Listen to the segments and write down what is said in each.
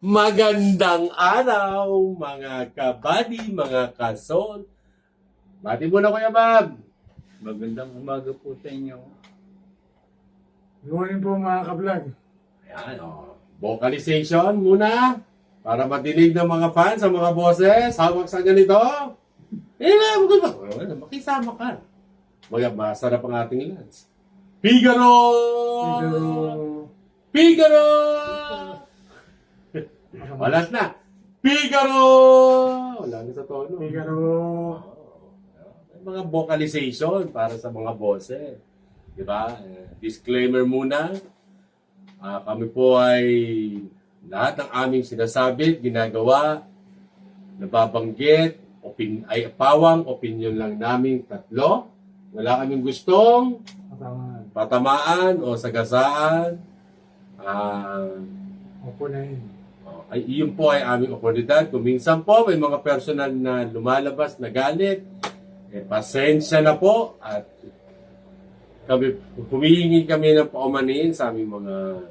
Magandang araw, mga kabady, mga kasol. Bati muna, Kuya Bob. Magandang umaga po sa inyo. Good morning po mga ka-vlog. Ayan, vocalization muna para madinig ng mga fans, ang mga boses, hawak sa ganito. Makisama ka. Masarap ang ating lance. Figaro! Pero, Figaro! Wala na. Figaro! Wala na sa tono. Figaro, May mga vocalization para sa mga boses. Di ba? Disclaimer muna. Kami po ay lahat ng aming sinasabi, ginagawa, nababanggit, ay pawang opinion lang namin tatlo. Wala kaming gustong matamaan. patamaan o sagasaan. Opo na yun. Ay iyon po ay aming oportunidad. Kung minsan po may mga personal na lumalabas na galit, pasensya na po at humihingi kami ng paumanhin sa aming mga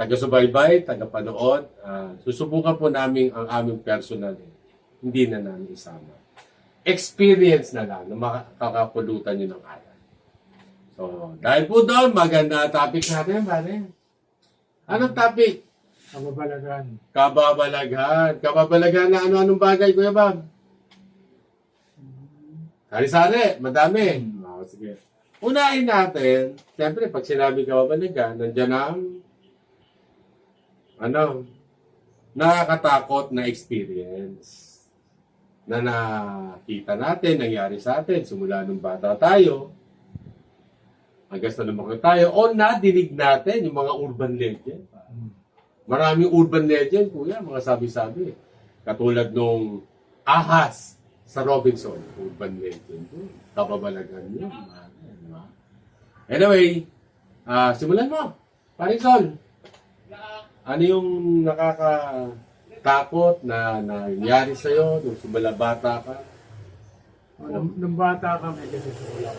taga-subaybay, taga-panood. Susubukan po namin ang aming personal. Hindi na namin isama. Experience na lang na makakapulutan nyo ng aral. So, dahil po doon, maganda topic natin, pare. Anong topic? Kababalagan. Kababalaghan. Kababalaghan na ano-anong bagay, Kuya Bob? Sari-sari, madami. Sige. Unahin natin, siyempre, pag sinabi kababalaghan, nandiyan ang, nakakatakot na experience na nakita natin, nangyari sa atin, simula nung bata tayo, hanggang sa lumaki tayo, o nadinig natin yung mga urban legend. Maraming urban legend, kuya, mga sabi-sabi. Katulad nung ahas sa Robinson, urban legend. Kababalaghan yun. Anyway, simulan mo. Paring Sol, ano yung nakakatakot na nangyari sa'yo nung simula bata ka? Nung bata kami kasi sa ulam,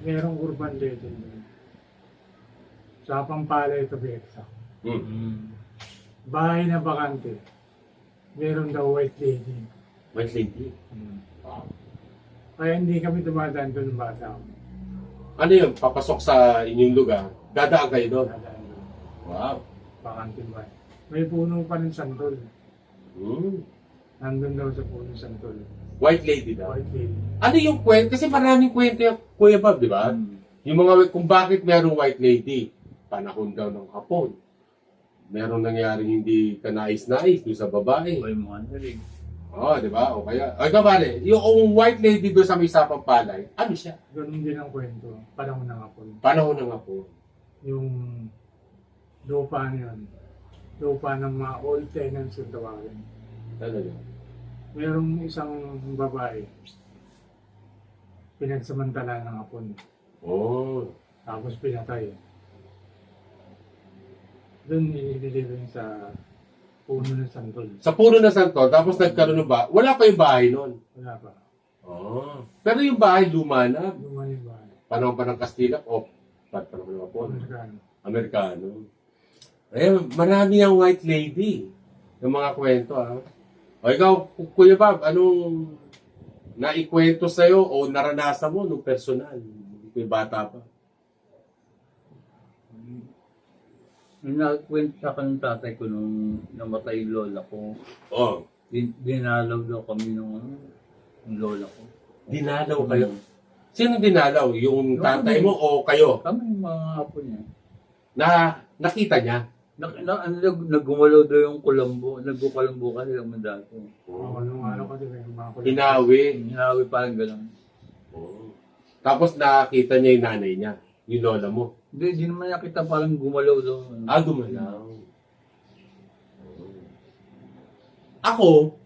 merong urban legend yun. Sa Pampalay ito, Beksa. Bahay na bakante. Meron daw white lady. White lady. Kaya hindi kami dumadaan doon ng bata kami. Ano yun? Papasok sa inyong lugar? Dadaan kayo doon? Dadaan doon. Wow. Bakante ba? May puno pa ng santol. Hmm. Nandun daw sa puno ng santol. White lady daw. White lady. Ano yung kwento? Kasi maraming kwento yung Kuya Bob, di ba? Yung mga, kung bakit merong white lady. Panahon daw ng hapon. Merong nangyaring hindi kanais-nais doon sa babae. May mga narig. Oo, di ba? O kaya, ay kabali, yung white lady doon sa may sapang palay, ano siya? Ganun din ang kwento. Panahon ng hapon. Panahon ng hapon. Yung lupa niyon. Lupa ng mga old tenants yung tawagin. Talaga. Merong isang babae. Pinagsamantala ng hapon. Oh. Tapos pinatay. Doon inililibre sa puno ng santol. Sa puro na santol, tapos nagkaroon ng bahay. Wala pa yung bahay noon. Wala pa. Oh. Pero yung bahay luma na. Lumani ba? Panahon pa ng Kastila o panahon ng hapon. Amerikano. Amerikano. Marami ang white lady. Yung mga kwento, ha? O ikaw, Kuya Bob, anong naikwento sa'yo o naranasan mo nung personal? May bata pa. Nung nagkwento sa akin ng tatay ko nung namatay yung lola ko, Oh. dinalaw daw kami ng lola ko. Dinalaw kayo? Sino dinalaw? Yung tatay mo o kayo? Kami yung mga apo niya. Nakita niya? Nagumalaw daw yung kulambo. Nagkukulambo kasi naman dati. Anong araw kasi may mga kulit. Hinawi. Hinawi parang gano'n. Oh. Tapos nakita niya yung nanay niya, yung lola mo. Hindi naman nakita parang gumalaw daw. Gumalaw. Ako,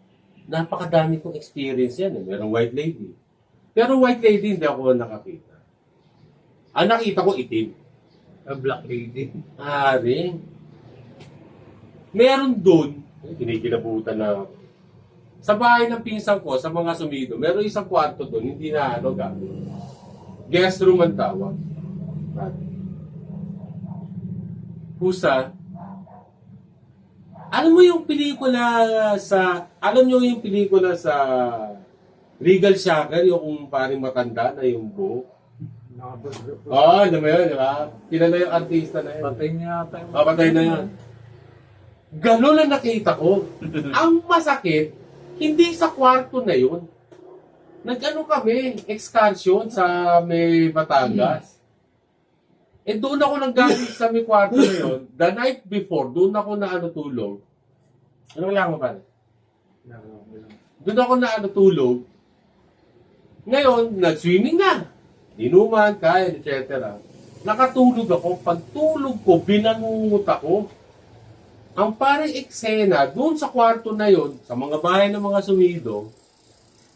napakadami kong experience yan. Merong white lady. Pero white lady, hindi ako nakakita. Ang nakita ko itim. A black lady. Ring. Meron doon, kinikilabutan na sa bahay ng pinsan ko, sa mga sumido, meron isang kwarto doon, hindi na gamit. Guest room ang tawag. Pusa, Alam mo yung pelikula alam nyo yung pelikula sa Regal Shacker, yung kung paring matanda na yung buhok? Oo, alam mo yun, di ba? Kilala yung artista na yun. Patay niya ata yung... Papatay na yun. Ganun ang nakita ko. Ang masakit, hindi sa kwarto na yun. Nag-ano kami, excursion sa may Batangas. Eh doon ako nanggaling sa may kwarto na yun. The night before, doon ako na tulog. Ano lang mo pare? Doon ako na tulog. Ngayon, nag-swimming na. Inuman, kain, etc. Nakatulog ako. Pagtulog ko, binangungot ako. Ang parang eksena, doon sa kwarto na yon, sa mga bahay ng mga sumido,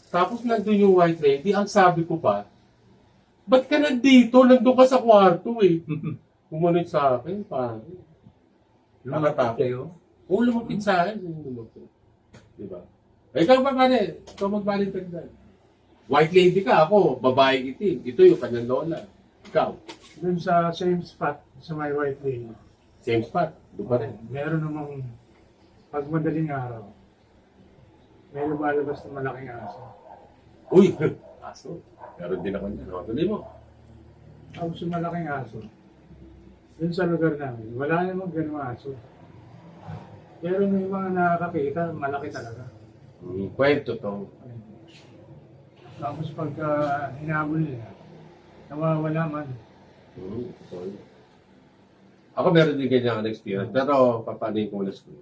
tapos nandun yung white lady, ang sabi ko pa, ba't ka nandito? Nandun ka sa kwarto eh. Kumunod sa akin, parang. Nakatakot. Sa'yo? Oo, lumapit sa akin. Lumapit. Diba? Eh, ikaw ba pare? Ikaw magbalintagdan. White lady ka, ako, babae itim. Ito yung kanyang lola. Ikaw, Doon sa same spot sa my white lady. same spot. Doon pa rin. Meron namang pag madaling araw, may lumalabas na malaking aso. Uy, aso. Meron din ako niyan. Tuloy mo. Tapos yung malaking aso, dun sa lugar namin, wala namang ganung aso. Pero may mga nakakakita, malaki talaga. Kwento to. Tapos pagka hinabol nila, nawawala man. Sorry. Ako meron din ganyan experience, pero papanin ko muna school.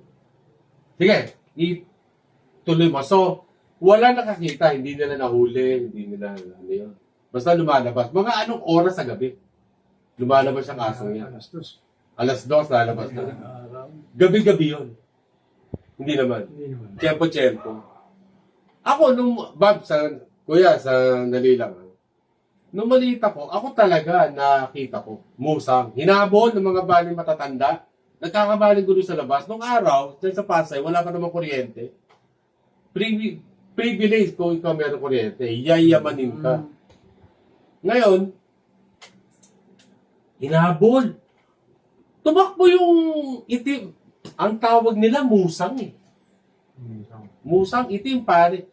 Sige, ituloy mo. So, wala nakakita, hindi nila nahuli, hindi nila ano yun. Basta lumalabas. Mga anong oras sa gabi? Lumalabas ang aso niya. Alas 2. Alas 2, lalabas na. Araw. Gabi-gabi yun. Hindi naman. Hindi naman. Tiyempo-tiyempo. Ako, Bob, kuya, sa nalilang. Nung maliit ako talaga nakita ko, musang. Hinabol ng mga baling matatanda. Nagkakabaling gulo sa labas. Nung araw, dyan sa Pasay, wala pa namang kuryente. Privilege kung ikaw meron kuryente. Yayamanin ka. Ngayon, hinabol. Tumakbo yung itim. Ang tawag nila, musang eh. Musang itim, pare.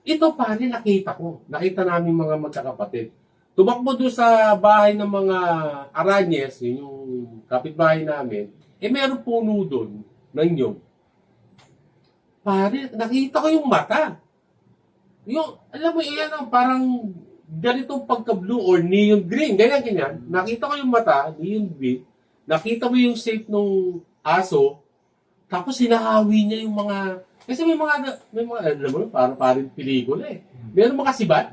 Ito, pare, nakita ko. Nakita namin mga magkakapatid. Tumakbo doon sa bahay ng mga Aranyes, yun yung kapitbahay namin. Eh, meron puno doon ng nyog. Pare, nakita ko yung mata. Yung, alam mo, iyan ang parang ganitong pagka-blue or neon green. Ganyan. Nakita ko yung mata, neon green. Nakita mo yung shape ng aso. Tapos hinahawi niya yung mga... Kasi may mga alam mo, parang pelikula eh. Meron mga sibat.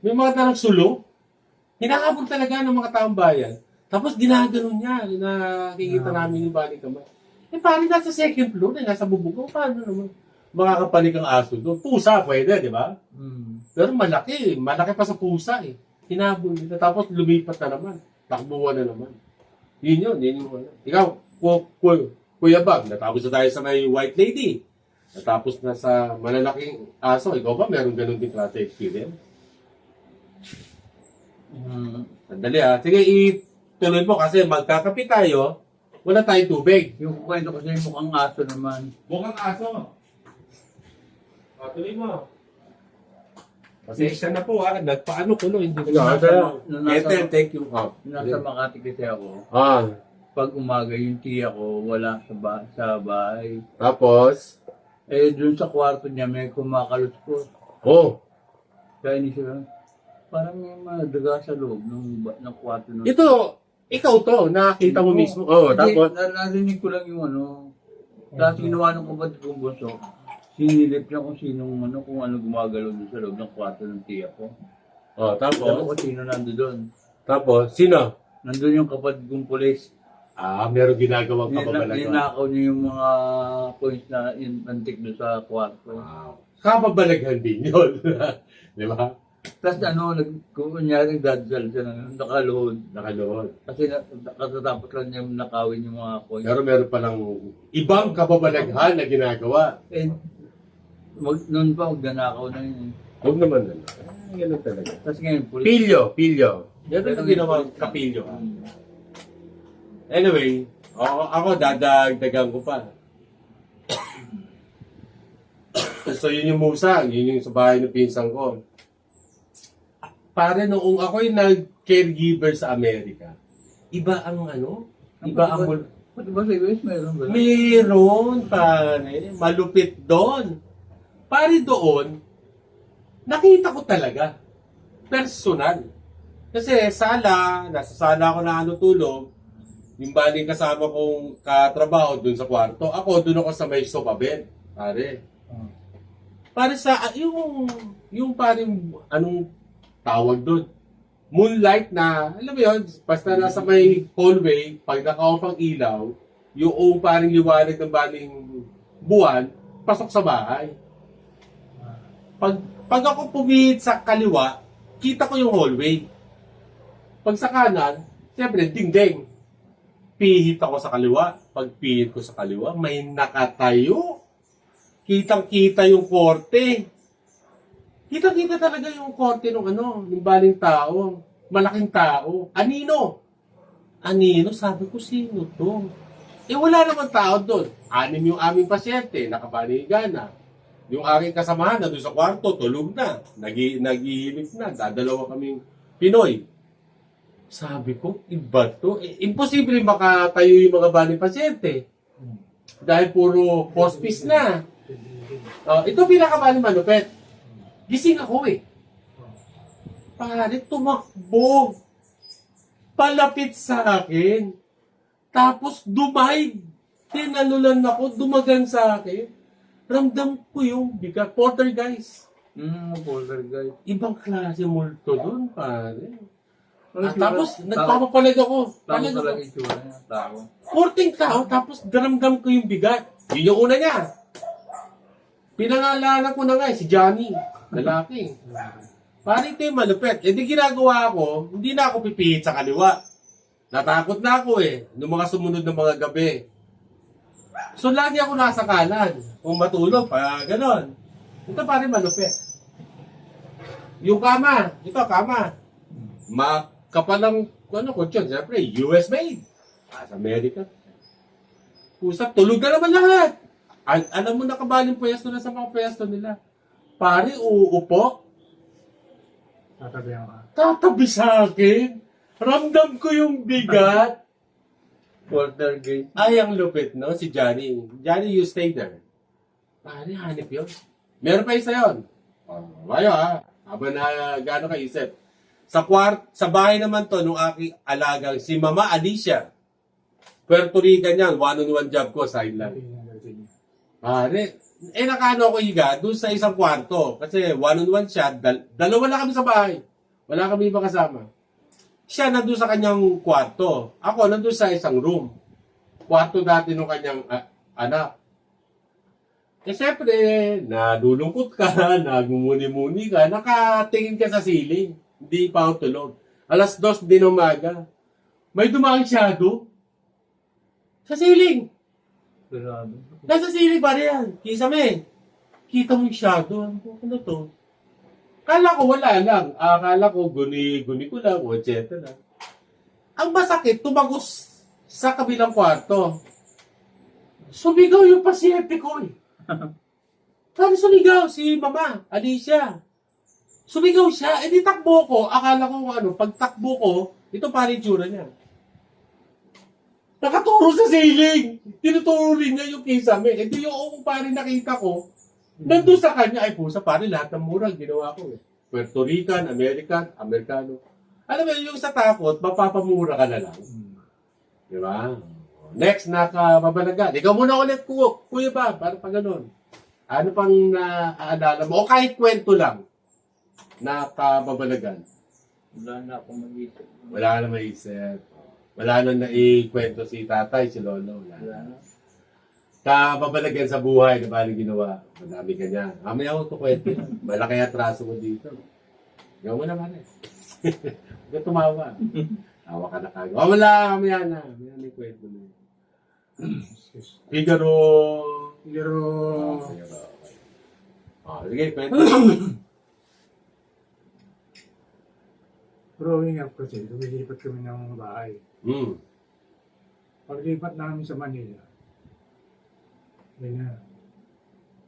May mga tarang sulo. Hinahabol talaga ng mga taong bayan. Tapos ginaganon niya. Nakikita namin yung balik kamay. Eh parang nasa second floor eh. Nasa bubog. Paano naman? Makakapalik ang aso doon. Pusa pwede, di ba? Pero malaki. Malaki pa sa pusa eh. Hinahabol nila. Tapos lumipat na naman. Takbuhan na naman. Yun. Ikaw, Kuya Bob, natapos na tayo sa may white lady. Natapos na sa malalaking aso. Ikaw ba, meron ganun din klase experience? Sandali Sige, ituloy mo kasi magkakapi tayo. Wala tayong tubig. Yung kwento ko sa'yo mukhang aso naman. Mukhang aso. Tuloy mo. Pasensya na po nagpaano ko no. Hindi thank you. Nasa Makati kasi ako. Pag umaga yung tiya ko, wala sa bahay. Tapos? Eh, dun sa kwarto niya, may kumakaluskos. Kaya hindi siya, parang may mga daga sa loob ng kwarto. Ito, ikaw to, nakita mo mismo. Tapos? Narinig ko lang yung tapos ginawa ng kapatid kong bunso, sinilip niya kung ano gumagalaw doon sa loob ng kwarto ng tiya ko. Tapos? Alam ko sino nando doon. Tapos, sino? Nandun yung kapatid kong pulis. Meron ginagawang kababalagan. Ninakaw niya yung mga coins na antik doon sa kwarto. Kababalaghan din yun. Di ba? Tapos kunyari nagdadal siya ng Nakaluhod. Kasi katatapos lang niya nakawin yung mga coins. Pero meron palang ibang kababalaghan na ginagawa. Eh, noon pa, magnanakaw na yun. Huwag naman na. Ganun talaga. Tapos ngayon, Pilyo. Yan ang ginawang kapilyo. Anyway, ako dadagdagan ko pa. So yun yung musang, yun yung sa bahay ng pinsan ko. Pare, noong ako'y nag-caregiver sa Amerika, iba ang iba ang Pati ba sa US meron ba? meron, pare, malupit doon. Pare doon, nakita ko talaga, personal. Kasi nasa sala ako na tulog, yung baling kasama kong katrabaho dun sa kwarto, ako dun ako sa may sofa bed, pare. Pare yung paring, anong tawag doon? Moonlight na, alam mo yun, basta nasa may hallway, pag naka-off ang ilaw, yung paring liwanag ng baling buwan, pasok sa bahay. Pag ako pumihit sa kaliwa, kita ko yung hallway. Pag sa kanan, siyempre, ding-ding. Pihit ako sa kaliwa. Pag pihit ko sa kaliwa, may nakatayo. Kitang-kita yung korte. Kitang-kita talaga yung korte ng ng baling tao. Malaking tao. Anino? Sabi ko, sino to? Wala naman tao doon. 6 yung aming pasyente, nakabaligana. Yung aking kasamahan na doon sa kwarto, tulog na. Naghihilip na. Dadalawa kaming Pinoy. Sabi ko, iba to. Imposible makatayo yung mga baling pasyente. Dahil puro hospice na. Ito pinakabaling malupet. Gising ako Pare, tumakbo. Palapit sa akin. Tapos dumaig. Tinalulan ako, dumagan sa akin. Ramdam ko yung bigat. Poltergeist. Poltergeist. Ibang klase multo doon, pare. Tapos, Tapos, nagpapapalag ako. tao talaga yung tsura niya. Tao. Korting tao, tapos daramdam ko yung bigat. Yun yung una niya. Pinangalanan ko na nga, si Johnny. Lalaki. Parang ito yung malupit. Di ginagawa ko, hindi na ako pipihit sa kaliwa. Natakot na ako nung mga sumunod na mga gabi. So, lagi ako nasa kanan. Kung matulog, ganon. Ito parang malupit. Yung kama, ito kama. Kapalang, kutsyon, siyempre, US made. Sa Amerika. Pusap, tulog na naman lahat. Alam mo, nakabaling pwesto na sa mga pwesto nila. Pare, uupo. Tatabi sa akin. Ramdam ko yung bigat. Poltergeist. Ay, ang lupit, no? Si Johnny. Johnny, you stay there. Pare, hanip yun. Meron pa isa yun. Bayo Habang na gano'n kaisip. Sa bahay naman to, nung aking alagang, si Mama Alicia. Puerto Rican yan, one-on-one job ko, sideline. Pare, nakano ko higa, doon sa isang kwarto. Kasi one-on-one siya, dalawa lang kami sa bahay. Wala kami iba kasama. Siya nandun sa kanyang kwarto. Ako nandun sa isang room. Kwarto dati ng kanyang anak. Siyempre, nadulungkot ka, nagmumuni-muni ka, nakatingin ka sa ceiling. Hindi pa ako tulog. 2:00 din umaga. May dumaang shadow. Sa ceiling. Grabe. Nasa ceiling pa rin yan. Kisame. Kita mo yung shadow. Ano to? Kala ko wala lang. Akala ko guni ko lang. etc. Ang masakit, tumagos sa kabilang kwarto. Sumigaw yung pasyente ko Sabi sumigaw si Mama, Alicia. Sumigaw siya, di takbo ko. Akala ko pag takbo ko, ito pa rin tsura niya. Nakaturo sa ceiling. Tinuturo rin niya yung kisame. Di yung pa rin nakita ko, nandun sa kanya, ay pusa, pare, lahat ng murang ginawa ko Puerto Rican, American, Amerikano. Alam mo, yung sa takot, mapapamura ka na lang. Di ba? Next, nakababalagan. Ikaw muna ulit, Kuya ba? Para pa ganun. Ano pang naaalala mo? O kahit kwento lang. Nakababalagan. Wala na akong mag-isip. Wala na maisip. Wala na naikwento si tatay, si lolo. Wala na. Kababalagan sa buhay na bali ginawa. Madami ka niya. Mamaya ako kukwento yan. Malaki atraso ko dito. Ikaw mo naman Huwag ka tumawa. Tawa ka na kagad. Wala, mamaya na. Mamaya na yung kwento mo. Figaro. Pero, Sige, kwento. growing up kasi, lumilipat kami ng bahay. Paglipat namin sa Manila, yun na.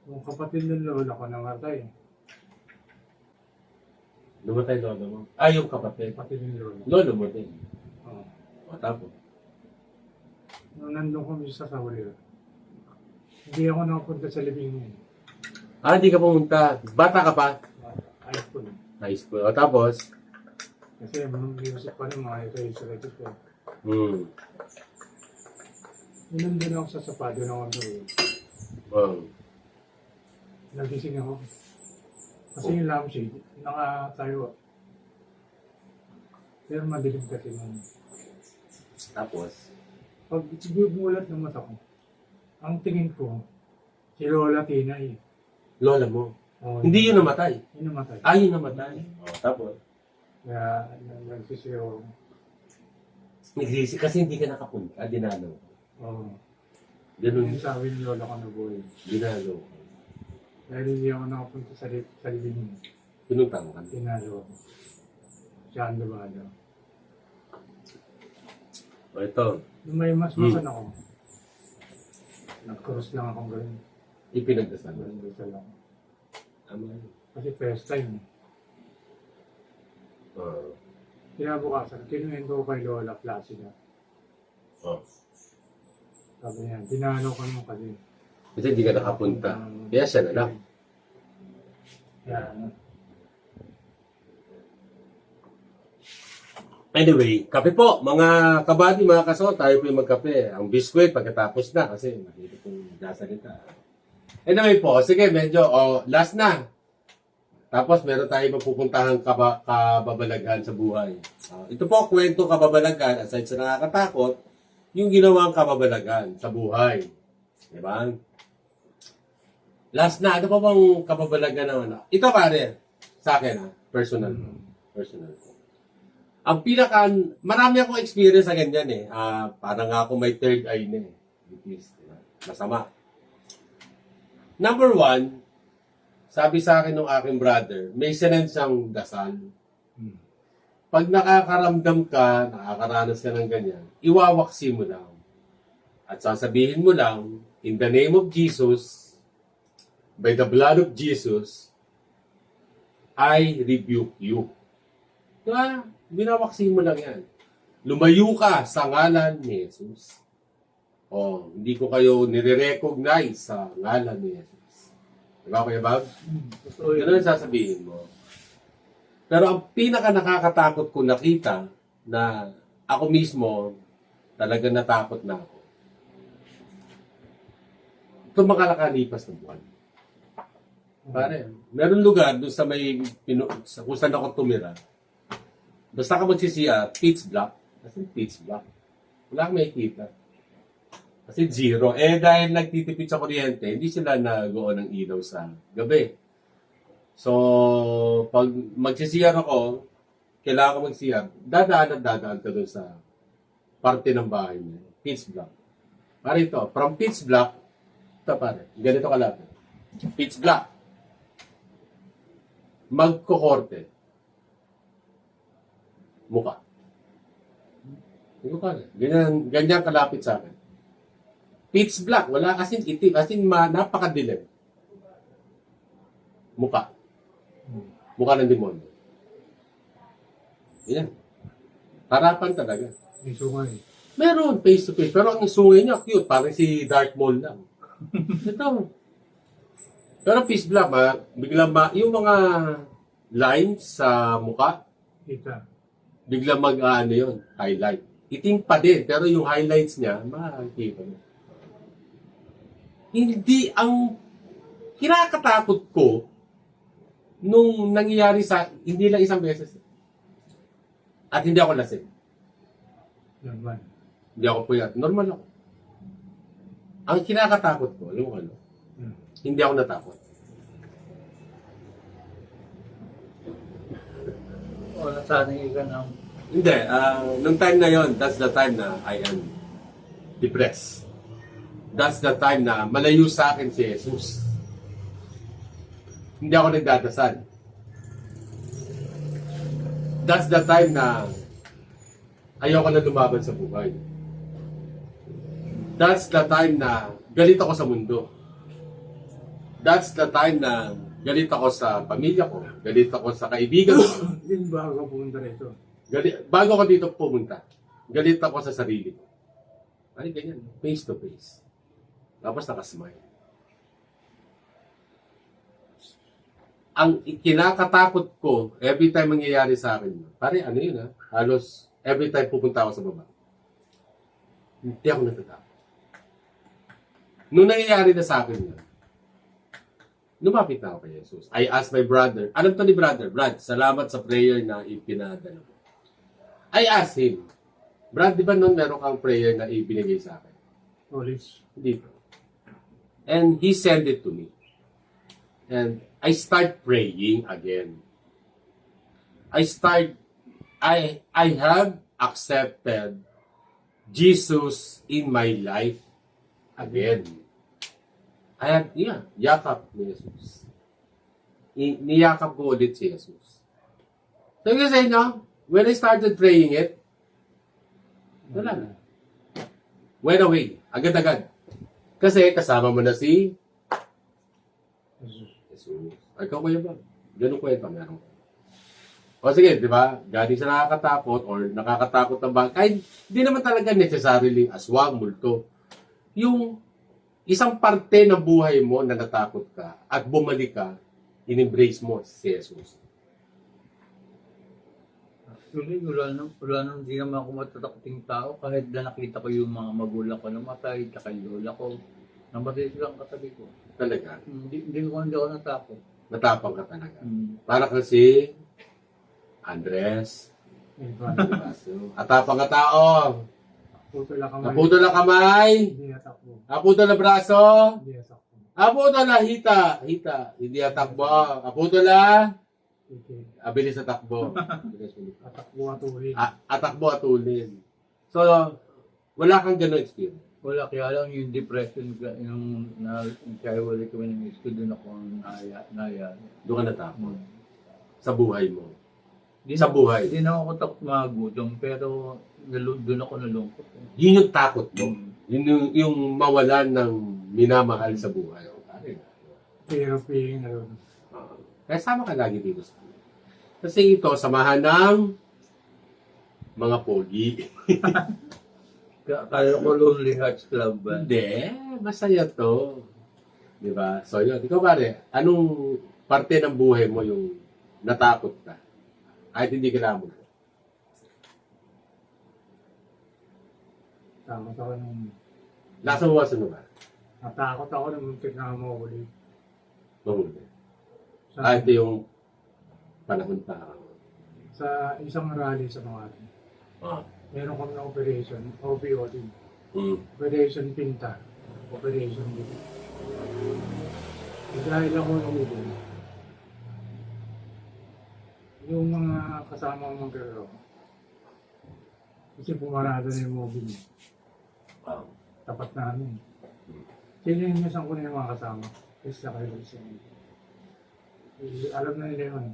Yung kapatid ng lola ko namatay. Lumatay lolo mo. Ah, yung kapatid. Kapatid ng lola. Lolo mo din. Oh. O, tapos. Nung nandun kami sa Saulio, hindi ako nakapunta sa libingan. Ah, hindi ka pumunta. Bata ka pa? High school. High school. O, tapos? Kasi music pa rin mga ito ko. Hmm. Nung nandun ako sa Sapado na ako doon, Oh. nagising ako. Kasi yung lampshade, nakatayo. Pero madilim kasi nung Tapos? pag bumulat ng mata ko, ang tingin ko, si Lola Tinay. Lola mo. Oh, Hindi yun namatay. Yun namatay. Ah, yun namatay. O, tapos? Kaya nagsisiyo. Nagsisi kasi hindi ka nakapunta. Ah, dinalo. Oh. Ganun. Yung sabi ni Lola ko na buhay. Dinalo. Dahil hindi ako nakapunta sa libingan. Pinunta mo ka. Tinalo ako. Siya ang lumalo. O, ito. Nung may masmasan ako, nag-cross lang akong gano'n. Ipinagdasal mo. Nandito lang. Tama yun. Kasi first time. Oo. Kinabukasan, kinuwento ko kay Lola Placida. Oh. Sabi niya, dinalo ko naman kasi. Kasi hindi ka nakapunta. Kaya siya na lang. Kaya ano. Anyway, kape po. Mga kabady, mga kaso, tayo po yung magkape. Ang biskwit pagkatapos na kasi mahirap yung nasalita. Anyway po, sige, medyo, last na. Tapos meron tayong mapupuntahang kababalaghan sa buhay. Ito po, kwento kababalaghan, aside sa nakakatakot, yung ginawang kababalaghan sa buhay. Diba? Last na, ano pa bang kababalaghan na ano? Ito pare, sa akin personal. Personal. Ang pinaka, marami akong experience sa ganyan eh. Parang ako may third eye na eh. Which is, masama. Number one, sabi sa akin ng aking brother, may sinend siyang dasal. Pag nakakaramdam ka, nakakaranas ka ng ganyan, iwawaksi mo lang. At sasabihin mo lang, in the name of Jesus, by the blood of Jesus, I rebuke you. Diba? Binawaksi mo lang yan. Lumayo ka sa ngalan ni Jesus. Hindi ko kayo nire-recognize sa ngalan ni Jesus. Diba, Kuya Bob? Ganun ang sasabihin mo. Pero ang pinaka nakakatakot ko nakita na ako mismo talaga natakot na ako. Ito makalakalipas na buwan. Pare, meron lugar doon sa may kung saan ako tumira. Basta ka magsisiya, pitch black. Kasi pitch black. Wala kang makikita. Kasi zero. Dahil nagtitipid sa kuryente, hindi sila nag-o ng ilaw sa gabi. So, pag magsisiyar ako, kailangan ko magsiyar, dadaan ka doon sa parte ng bahay niya. Pitch black. Pare ito, from pitch black, ito pare, ganito kalapit. Pitch black. Magkukorte. Mukha. Ganyan kalapit sa akin. Pitch black, wala kasing itim, napakadilim. Mukha. Mukha ng demonyo. Yan. Harapan talaga. May sungay. Meron, face to face. Pero ang sungay niya, cute. Parang si Darth Maul lang. Ito. Pero pitch black, biglang yung mga lines sa mukha, Kita. biglang yun, highlight. Itim pa din, pero yung highlights niya, makikita mo. Hindi ang kinakatakot ko nung nangyayari hindi lang isang beses. At hindi ako lasing. Normal. Hindi ako puyat. Normal ako. Ang kinakatakot ko, alam mo ano, hindi ako natakot. Nasanay ka ng Hindi. Nung time na yon, that's the time na I am depressed. That's the time na malayo sa akin si Jesus. Hindi ako nagdadasal. That's the time na ayoko na lumaban sa buhay. That's the time na galit ako sa mundo. That's the time na galit ako sa pamilya ko, galit ako sa kaibigan ko. Yun bago pumunta rito. Bago ako dito pumunta, galit ako sa sarili ko. Ay, ganyan. Face to face. Tapos nakasmile. Ang kinakatakot ko, every time mangyayari sa akin, pare, ano yun ha? Halos every time pupunta ako sa baba. Hindi ako natatakot. Nung nangyayari na sa akin yun, lumapit na ako kay Jesus. I asked my brother, alam to ni brother, Brad, salamat sa prayer na ipinadala mo. I asked him, Brad, di ba nun meron kang prayer na ibinigay sa akin? Police. Hindi po. And he sent it to me. And I start praying again. I have accepted Jesus in my life again. Yakap ni Jesus. Niyakap ko ulit si Jesus. So kasi when I started praying it, wala na. Went away. Agad-agad. Kasi kasama mo na si Jesus. Ay, ikaw kuya ba? Ganun kwenta meron ko. O sige, di ba? Galing sa nakakatakot or nakakatakot ng bagay. Kahit di naman talaga necessarily aswang, multo. Yung isang parte ng buhay mo na natakot ka at bumalik ka, in-embrace mo si Jesus. Actually, wala nang di naman ako matatakoting tao kahit na nakita ko yung mga magulang ko namatay, tsaka yung lola ko. Namatay silang katabi ko. Talaga. Hindi ako natakot. Natapang ka talaga. Para kasi Andres. Iba. Atapang ka tao. Puto lang kamay. Naputo na kamay. Hindi natakbo. Naputo na braso. Hindi natakbo. Naputo na hita. Hindi atakbo. Naputo na. Okay. Abilis sa takbo. Atakbo at ulit. Atakbo at ulin. So, wala kang gano'ng experience. Wala, kaya lang yung depression, yung kaya wala kami ng miss ko, doon ako naya. Doon ka natakot. Sa buhay mo. Sa buhay. Hindi na ako takot magutom, pero doon ako nalungkot. Yun yung takot mo. Yun yung mawalan ng minamahal sa buhay. Fear of being alone. Kaya sama ka lagi dito sa akin. Kasi ito, samahan ng mga pogi. Kaya ko Lonely Hearts Club ba? Hindi, masaya to. Di ba? So yun, ikaw pare, anong parte ng buhay mo yung natakot ka? Kahit hindi kailangan mo. Takot ako nung... Nasa buwasan mo ba? Natakot ako nung muntik na mawuli. Mahuli. Kahit yung panahon pa. Sa isang rally sa mga meron kami na operation, OPOD. Operation Pinta. Operation Dito. Dahil ako nalulun, yung mga kasama mong garo, kasi pumarada na yung mobile. Wow. Tapat namin. Sininisan ko na yung mga kasama. Kasi sa kayo alam na nila yun.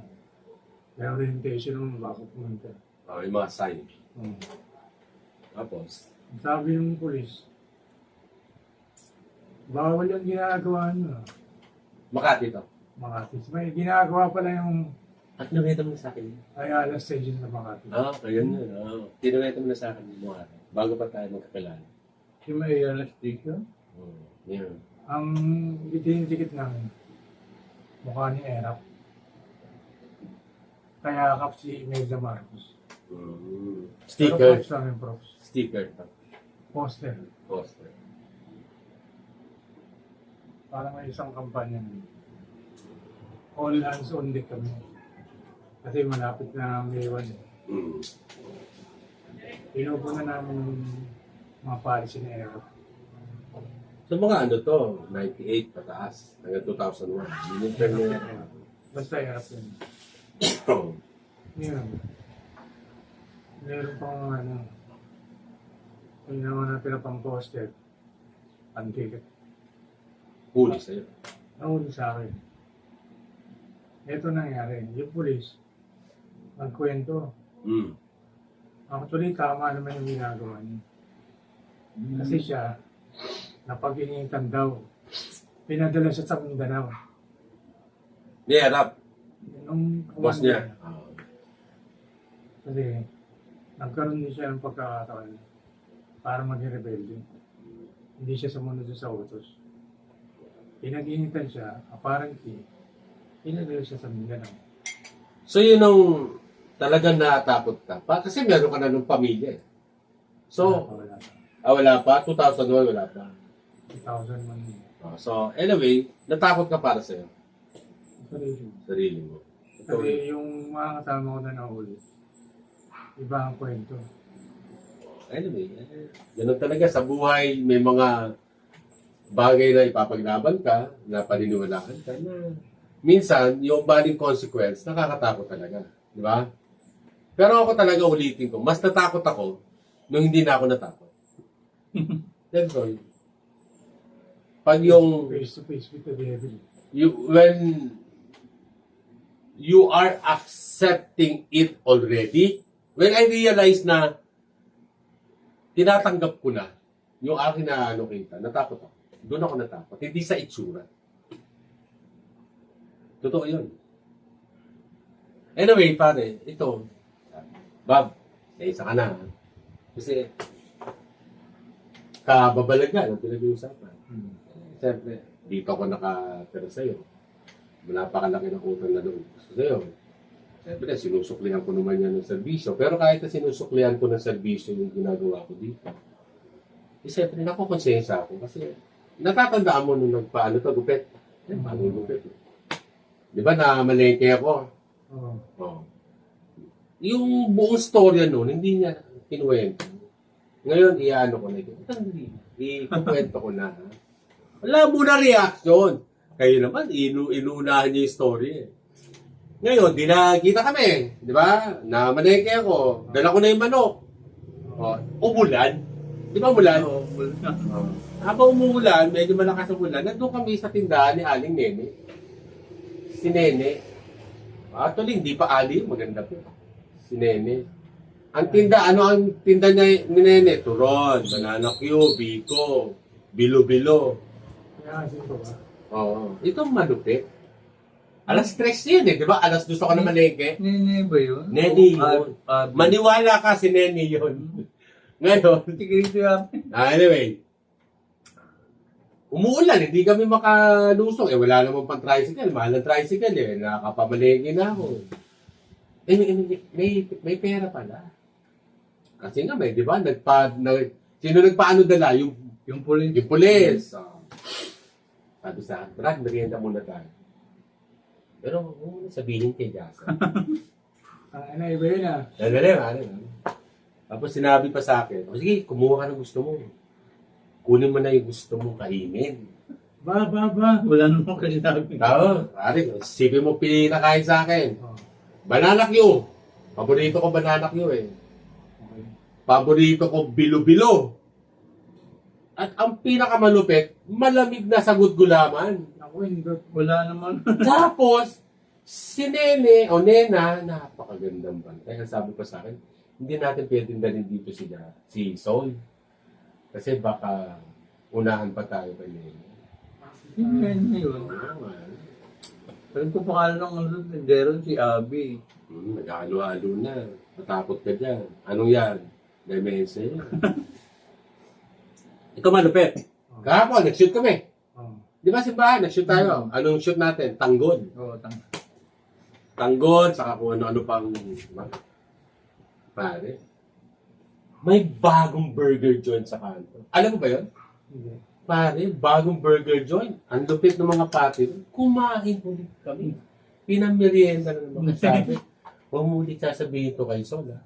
May orientation naman bago pumunta. Yung mga sign. Tapos? Sabi ng polis, bawal yung ginagawa nyo. Makati to. Makati. May ginagawa pala yung At nakita mo na sa akin. Ayala Station sa Makati. Kaya yun. Tinakita mo na sa akin yung mga bago pa tayo magkakilala. Si Mayala Station? Yeah. Ang itinidikit namin, mukha ni Erap. Kaya kap si Imelda Marcos. Pero Sticker. props namin, props. Sticker. Poster. Poster. Parang may isang kampanya. All hands on deck kami. Kasi malapit na ang May 1. Pinupunan namin yung mga policy ni Erap. So mga ano to, 98 pataas, hanggang 2001. Yun yung term na Basta Erap yun. Yun. Meron pang may naman natin na pang poster. Antiket. huli sa'yo. Nahuli sa akin. Ito nangyari. Yung pulis, nagkwento. Actually, tama naman yung ginagawa niya. Kasi siya, napag-initan daw. Pinadala siya sa Mindanao. Niyarap. Nung Boss niya. Kasi nagkaroon din siya ng pagkakataon para maging rebelde. Hindi siya sumunod sa utos. Pinag-initan siya, apparently, pinadala siya sa Mindanao. So yun ang talagang natakot ka. Kasi meron ka na ng pamilya eh. So, Wala pa. wala pa. 2001 wala pa. 2001. So, anyway, natakot ka para sa'yo. Sarili. Sarili mo. Kasi yung mga kasama ko na nahuli, iba ang kwento. Anyway, ganun talaga sa buhay. May mga bagay na ipapaglaban ka, na paniniwalaan ka na minsan, yung baling consequence, nakakatakot talaga. Di ba? Pero ako talaga ulitin ko, mas natakot ako nung hindi na ako natakot. That's all. Pag yung, Face to face with the devil. when you are accepting it already, when I realize na tinatanggap ko na yung akin na kita, natakot ako. Doon ako natakot. Hindi sa itsura. Totoo yun. Anyway, pare, ito. Bob, isa ka na. Kasi, kababalagan ang pinag-uusapan. Siyempre, dito ako nakatira sa'yo. Napakalaki ng utang na loob ko sa'yo. Siyempre, sinusuklihan ko naman yan ng serbisyo. Pero kahit na sinusuklihan ko ng serbisyo yung ginagawa ko dito, siyempre, nakukonsensya ako. Kasi, natatandaan mo nung nagpaano to, gupit. Paano yung gupit? Di ba, namalengke ako? Oo. Oh. Yung buong storya noon, hindi niya kinuwento. Ngayon, iano ko na ito. Ikukwento ko na. Ha? Wala muna reaction. Kayo naman, inuunahan niyo yung story. Eh. Ngayon, di nakita kami. Di ba? Namalengke ako. Dala ko na yung manok. Oh, umulan. Di ba umulan? Oo, Habang umuulan, medyo malakas ang ulan, nandun kami sa tindahan ni Aling Nene. Si Nene. Actually, hindi pa Ali, maganda po. Si Nene. Ang tinda, ano ang tinda niya ni Nene? Turon, banana Q, biko, bilo-bilo. Kaya kasi ko ba? Oo. Ito malupit. Alas 3 yun eh, di ba? Alas 2 ako na malengke. Nene ba yun? Nene yun. Maniwala ka si Nene yun. Ngayon, Tigil yan. anyway, umuulan, hindi kami makalusong. Wala namang pang tricycle. Mahal ng tricycle eh. Nakapamalengke na ako. May pera pala. Kasi nga may, di ba? Sino nagpaano dala? Yung pulis. Yung pulis. Sabi sa akin, Brad, merienda muna tayo. Pero huwag mo sabihin kay Jasa. Ano, iba yun ah. Ano. Tapos sinabi pa sa akin, sige, kumuha ka ng gusto mo. Kunin mo na yung gusto mong kainin. Ba. Wala naman kasi sabi. Tao, pare, sipin mo pinakain sa akin. Oh. Banana Q. Paborito ko banana Q eh. Okay. Paborito ko bilo-bilo. At ang pinakamalupit, malamig na sagot gulaman. Ako, hindi. Wala naman. Tapos, si Nene o Nena, napakagandang bantay. Ang sabi ko sa akin, hindi natin pwedeng dalhin dito si Sol. Kasi baka unahan pa tayo kay Nene. Nene yun. Pero ko pangalan ng ano, tinderon si Abby. Nag-halo-halo na. Matakot ka dyan. Anong yan? Dementia yan. Ito malupit. Kahapon, nag-shoot kami. Oh. Di ba simbahan? Nag-shoot tayo. Anong shoot natin? Tanggol. Oo, Tanggol, saka kung ano-ano pang... Pare. May bagong burger joint sa kanto. Alam mo ba yun? Hindi. Pare, bagong burger joint. Ang lupit ng mga pati. Kumain ulit kami. Pinamerienda na naman sabi. Huwag mo ulit sasabihin ito kay Sol. Ha?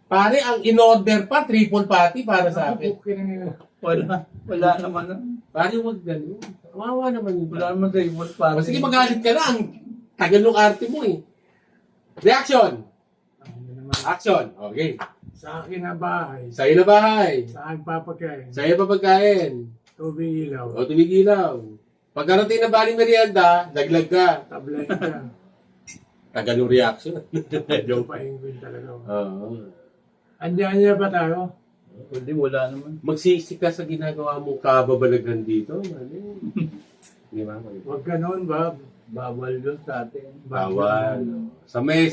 Pare, ang in-order pa, triple patty para sa akin. Okay na nila. Wala naman. Pare, huwag ganun. Kawawa naman yung Wala naman table pa. Sige, magalit ka na. Ang tagal ng arte mo eh. Reaction! Ano naman. Action! Okay. Sa akin na bahay. Sa'yo na bahay. Sa akin papagkain. Sa'yo pa pagkain. Tubig ilaw. O tumigilaw. Pagkarating na baling merienda, laglag ka. Tablay ka. Tagal ng reaction. Joke. Paingwin talaga. Oo. Andiyan ba tayo? Hindi, wala naman. Magsisik ka sa ginagawa mo kababalagan dito. Ano? Di ba? Huwag ganon, Bob. Bawal doon sa atin. Bawal. Sa may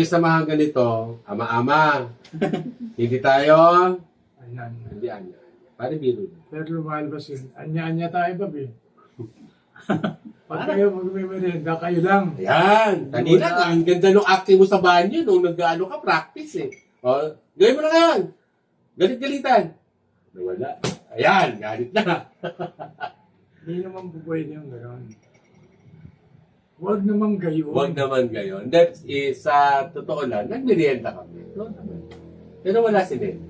samahan ganito, ama-ama. Hindi tayo, Ayan. hindi anya. Pare biro. Pero lumalabas yun. Anya-anya tayo, Bob eh. Pag kayo magme-merenda, kayo lang. Ayan. Kanina, ang ganda nung acting mo sa banyo nung nag-ano ka, practice eh. O, gawin mo na ngayon. Galit-galitan. Nawala. Ayan, galit na. Hindi naman po pwede yung gano'n. Huwag naman gayon. Huwag naman gayon. That is, sa totoo lang, nagmerienda kami. Pero wala si Nene.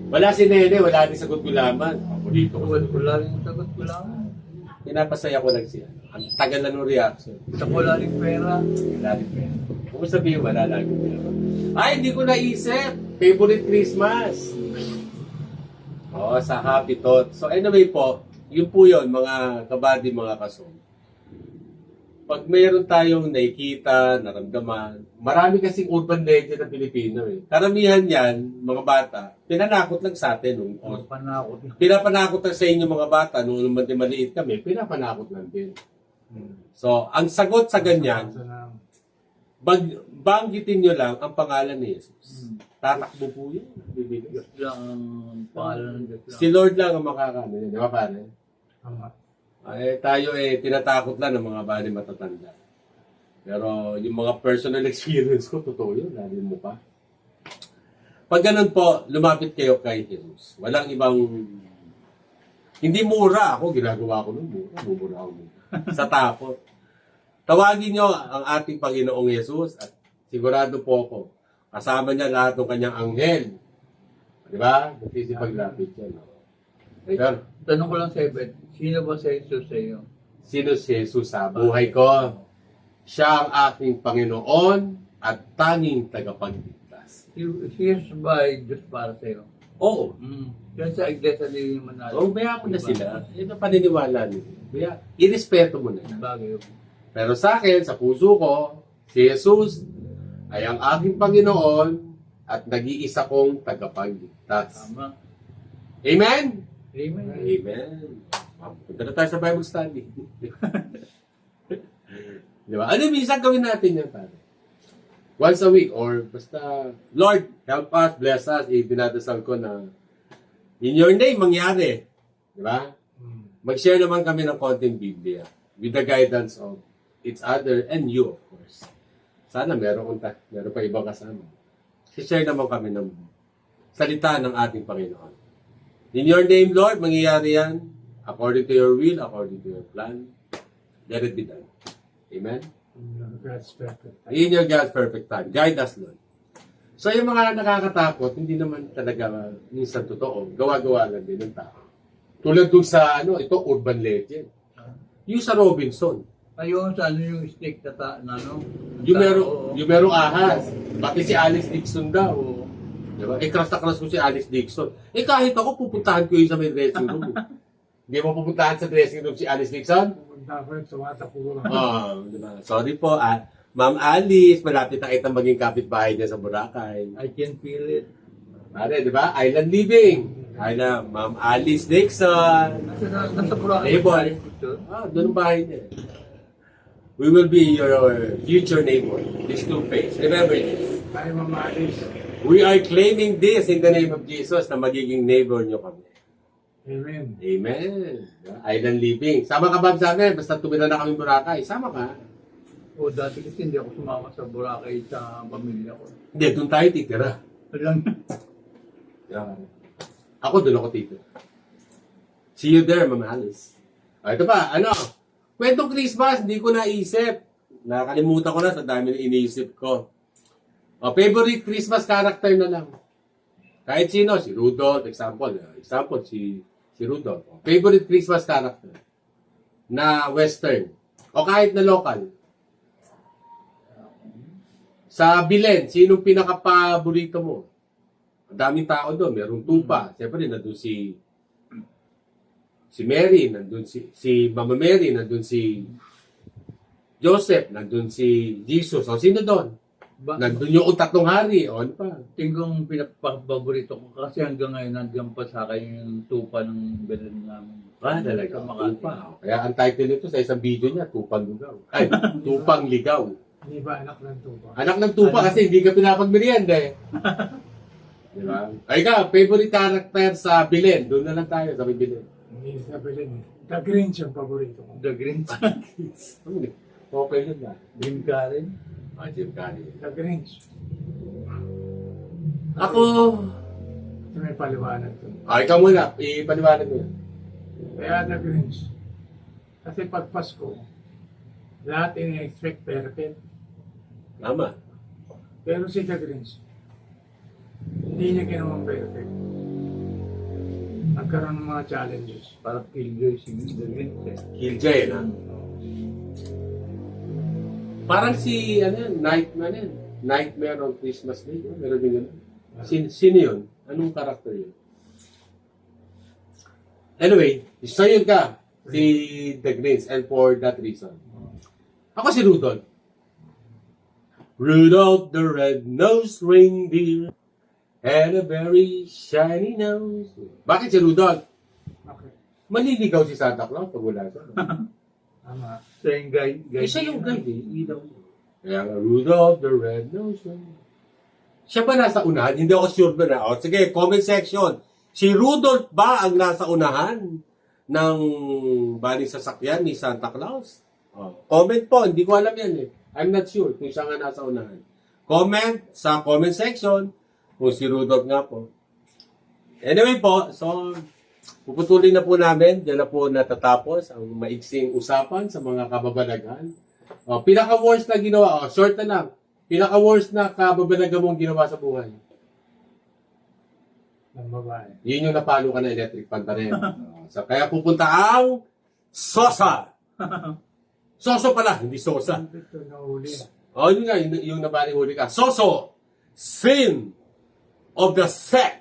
Wala si Nene, wala din sagot gulaman. Ako dito. Wala rin yung sagot ko lang. Pinapasaya ko lang siya. Ang tagal na nung reaction. Sa wala rin pera. Wala din pera. Kung sabihin, wala lagi pera. Ay, hindi ko naisip. Favorite Christmas. Oo, sa Happy Thoughts. So anyway po, yun po yun, mga kabady, mga kasong. Pag mayroon tayong nakikita, naramdaman, marami kasing urban legend na Pilipino eh. Karamihan yan, mga bata, pinanakot lang sa atin. Panakot. Pinapanakot lang sa inyo mga bata, nung maliit kami, pinapanakot lang din. So, ang sagot sa ganyan, banggitin nyo lang ang pangalan ni Jesus. Tatakbo po yun. Bibigay. Diyos lang ang pangalan ng Diyos lang. Si Lord lang ang makakaano. Di ba pare? Tama. Ay, tayo tinatakot lang ng mga bani matatanda. Pero yung mga personal experience ko, totoo yun. Lalo mo pa. Pag ganun po, lumapit kayo kay Jesus. Walang ibang... Hindi mura ako. Ginagawa ko nun. Mura ako. Sa takot. Tawagin nyo ang ating Panginoong Jesus at sigurado po ako, kasama niya lahat ng kanyang anghel. Di ba? Nagsisipaglapit yan. Eh, Pero, tanong ko lang sa Ebet, sino ba sa Jesus sa iyo? sino si Jesus sa buhay ko? Siya ang aking Panginoon at tanging tagapagligtas. Si Jesus ba ay Diyos para sa iyo? Oo. Yan sa iglesia ni Manalo. Oo, baya ko na sila. Yun ang paniniwala nila. Baya, irespeto mo na yan. Bagay. Pero sa akin, sa puso ko, si Jesus ay ang aking Panginoon at nag-iisa kong tagapagligtas. Tama. Amen? Amen. Amen. Punta na tayo sa Bible study. Di ba? Ano minsan gawin natin yan, pare? Once a week or basta, Lord, help us, bless us. Dinadasal ko na in your name, mangyari. Di ba? Mag-share naman kami ng konting Biblia with the guidance of each other and you, of course. Sana meron pa ibang kasama. Si-share naman kami ng salita ng ating Panginoon. In your name, Lord, mangyayari yan according to your will, according to your plan. Let it be done. Amen? God's perfect. In your God's perfect time. Guide us, Lord. So, yung mga nakakatakot, hindi naman talaga minsan totoo. Gawa-gawa lang din ng tao. Tulad dun sa, ito, urban legend. Yung sa Robinson. Ayun, sa ano yung stick na ano? Yung merong ahas. Pati si Alice Dixon daw. Oo. Diba? Crush na crush ko si Alice Dixon. Kahit ako, pupuntahan ko yun sa may dressing room. Hindi mo pupuntahan sa dressing room si Alice Dixon? Pupunta ko yung tumatakbo lang. Diba? Sorry po, Ma'am Alice, malapit na kitang maging kapitbahay niya sa Boracay. I can feel it. Pare, di ba? Island living. Ma'am Alice Dixon. Nasa Boracay. Neighbor. Doon ang bahay niya. We will be your future neighbor. This two-face. Remember this. Tayo mamalis. We are claiming this in the name of Jesus na magiging neighbor niyo kami. Amen. Amen. Island living. Sama ka ba sa amin? Basta tumira na kami Boracay. Sama ka. O dati kasi hindi ako sumama sa Boracay sa pamilya ko. Hindi, doon tayo titira. Alam. Ako doon ako titira. See you there, Ma'am Alice. Ito pa, kwentong Christmas, hindi ko naisip. Nakalimutan ko na sa dami na iniisip ko. Favorite Christmas character na lang. Kahit sino, si Rudolph, example, si Rudolph. Favorite Christmas character na Western. O kahit na local. Sa Bilen, sinong pinaka-paborito mo? Ang daming tao doon, merong tupa. Siyempre, nandun si Mary, nandun si Mama Mary, nandun si Joseph, nandun si Jesus. O sino doon? Nandun yung tatlong hari. O, ano pa? Tingkong pinapakapaborito ko kasi hanggang ngayon nandiyan pa sa akin yung tupa ng Belen namin. Talaga. Sa Makati. Tupa. Kaya ang title nito sa isang video niya, Tupang Ligaw. Ay, Tupang Ligaw. Hindi ba anak ng tupa? Anak ng tupa kasi hindi ka pinapagmerienda eh. Di ba? Ay ka, favorite character sa Bilen. Doon na lang tayo sa Bilen. Hindi sa Belen. The Grinch ang paborito ko. The Grinch. Okay yun na. Jim Karen. Jim Carrey. The Grinch. Ako, Ito may paliwanag to. ikaw muna. Ipaliwanag mo yan. Kaya The Grinch. Kasi pag Pasko, lahat ini-expect perfect. Tama. Pero si The Grinch, hindi niya ginawang perfect. Nagkaroon ng mga challenges. Parang killjoy si The Grinch eh. Killjoy, na. Parang si, Nightmare on Christmas Day. Meron din gano'n. Sino yun? Anong karakter yun? Anyway, so yun ka. Si The Grinch. And for that reason. Ako si Rudolph. Rudolph the red-nosed reindeer had a very shiny nose. Bakit si Rudolph? Okay. Maliligaw si Santa Claus pag wala siya. Tama. Siya yung guide. Siya yung guide eh. Ilaw. Kaya nga, Rudolph the red-nosed reindeer. Siya ba nasa unahan? Hindi ako sure ba na. O, sige, comment section. Si Rudolph ba ang nasa unahan ng baling sasakyan ni Santa Claus? O, comment po. Hindi ko alam yan eh. I'm not sure kung siya nga nasa unahan. Comment sa comment section kung si Rudolph nga po. Anyway po, so puputulin na po namin. Diyan na po natatapos ang maiksing usapan sa mga kababalaghan. O, pinaka-worst na ginawa. O, short na lang. Pinaka-worst na kababalagan mong ginawa sa buhay. Ng babae. Yun yung napalo ka na electric fan pa rin. So, kaya pupunta ang Sosa. Soso pala, hindi Sosa. Ito nahuli. O, yun nga, yung nabaling huli ka. Soso, sin of the sex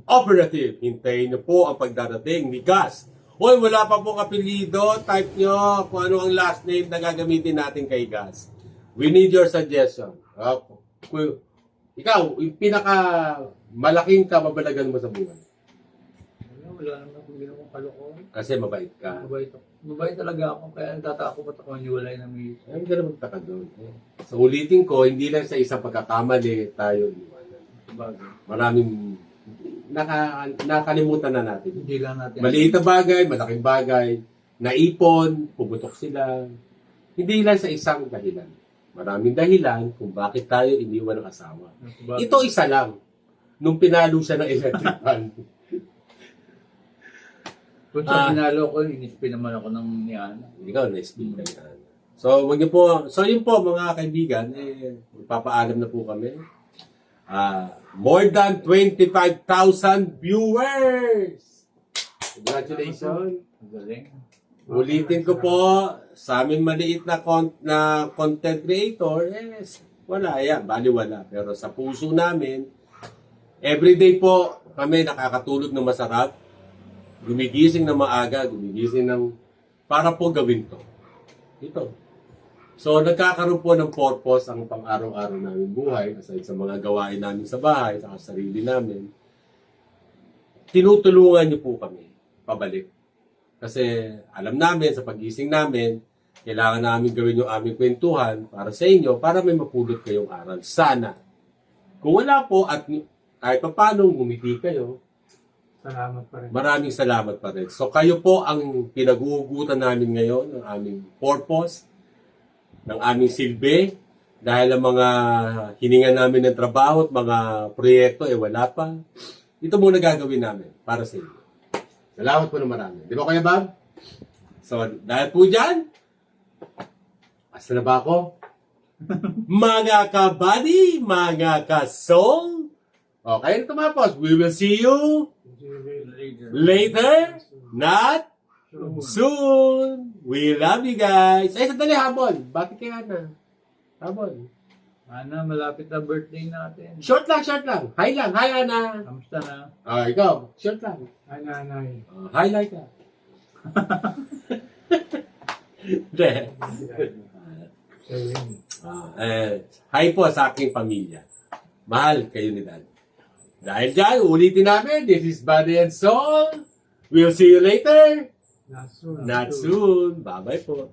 operative. Hintayin niyo po ang pagdarating ni Gas. Hoy, wala pa pong apelido. Type nyo kung ano ang last name na gagamitin natin kay Gas. We need your suggestion. Ikaw, yung pinaka malaking kababalagan mo sa buhay. Wala naman akong ginawang kalokohan. Kasi mabait ka. Mabait talaga ako. Kaya nagtataka ko ba't ako niwalay na may... Ay, hindi ka na magtaka doon. So, ulitin ko, hindi lang sa isang pagkakamali tayo iniwanan. Bagay. Maraming nakalimutan na natin. Hindi lang natin. Maliit na bagay, malaking bagay, naipon, puputok sila. Hindi lang sa isang dahilan. Maraming dahilan kung bakit tayo iniwan ng asawa. Bagay. Ito isa lang. Nung pinalo siya ng electric fan. Kung sa pinalo ko, inispin naman ako ng niana. Ikaw, na-speak ka yan. So, wag niyo po. So, yun po, mga kaibigan, magpapaalam na po kami. More than 25,000 viewers! Congratulations! Galing. Ulitin ko po, sa amin maliit na, content creator, wala yan, baliwala. Pero sa puso namin, everyday po kami nakakatulog ng masarap, gumigising ng maaga, gumigising ng, para po gawin to. Ito. So, nagkakaroon po ng purpose ang pang-araw-araw namin buhay, aside sa mga gawain namin sa bahay, sa sarili namin. Tinutulungan niyo po kami, pabalik. Kasi alam namin, sa pagising namin, kailangan namin gawin yung aming kwentuhan para sa inyo, para may mapulot kayong aral. Sana. Kung wala po, at kahit pa paano ngumiti kayo, Salamat pa rin. maraming salamat pa rin. So kayo po ang pinag-uugutan namin ngayon, ng aming purpose, ng aming silbi, dahil ang mga hininga namin ng trabaho at mga proyekto, wala pa. Ito muna gagawin namin para sa inyo. Salamat po na marami. Di ba Kuya Bob? So, dahil po dyan, asa na ba ako? Mga ka-buddy, mga ka-soul, okay na tumapos. We will see you later, not soon. We love you guys. Ay, sandali, habol. Bakit kaya na? Habol. Ana, malapit na birthday natin. Short lang, short lang. Hi lang. Hi, Ana. Kamusta na? Ikaw. Short lang. Ay, nanay. Highlight ka. Hindi. Ayun. Hi po sa aking pamilya. Mahal kayo ni Dad. Dahil dyan, ulitin namin, this is Body and Soul. We'll see you later. Not soon. Not soon. Bye-bye po.